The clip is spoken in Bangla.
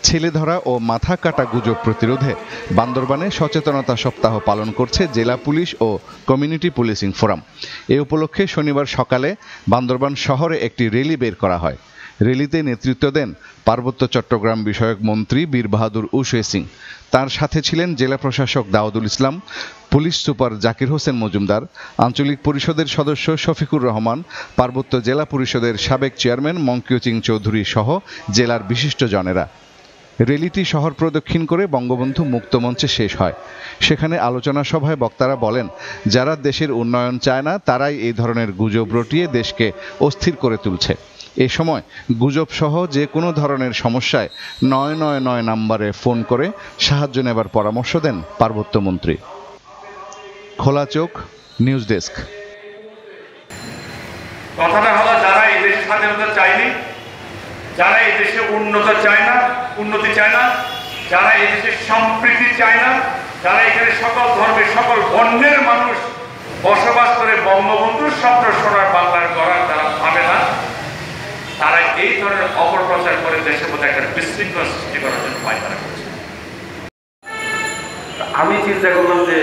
ছেলেধরা ও মাথা কাটা গুজব প্রতিরোধে বান্দরবানে সচেতনতা সপ্তাহ পালন করছে জেলা পুলিশ ও কমিউনিটি পুলিশিং ফোরাম। এ উপলক্ষে শনিবার সকালে বান্দরবান শহরে একটি র্যালি বের করা হয়। র্যালিতে নেতৃত্ব দেন পার্বত্য চট্টগ্রাম বিষয়ক মন্ত্রী বীর বাহাদুর উশে সিং। তার সাথে ছিলেন জেলা প্রশাসক দাউদুল ইসলাম, পুলিশ সুপার জাকির হোসেন মজুমদার, আঞ্চলিক পরিষদের সদস্য শফিকুর রহমান, পার্বত্য জেলা পরিষদের সাবেক চেয়ারম্যান মংকিউচিং চৌধুরী সহ জেলার বিশিষ্টজনেরা। র্যালিটি শহর প্রদক্ষিণ করে বঙ্গবন্ধু মুক্ত মঞ্চে শেষ হয়। সেখানে আলোচনা সভায় বক্তারা বলেন, যারা দেশের উন্নয়ন চায় না তারাই এই ধরনের গুজব রটিয়ে দেশকে অস্থির করে তুলছে। এ সময় গুজব সহ যে কোনো ধরনের সমস্যায় ৯৯৯ নম্বরে ফোন করে সাহায্য নেবার পরামর্শ দেন পার্বত্য মন্ত্রী। খোলা চোখ, নিউজ ডেস্ক। কথাটা হলো, যারা এই দেশে স্বাধীনতা চায়নি, যারা এই দেশে উন্নতি চায় না, যারা এই দেশে সম্প্রীতি চায় না, যারা এখানে সকল ধর্মের সকল বর্ণের মানুষ বসবাস করে বঙ্গবন্ধুর স্বপ্ন সোনার বাংলার গড়ার তারা ভাবে না, তারা এই ধরনের অপপ্রচার করে দেশের মধ্যে একটা বিশৃঙ্খলা সৃষ্টি করার জন্য পায়তারা করছে। আমি চিন্তা করলাম যে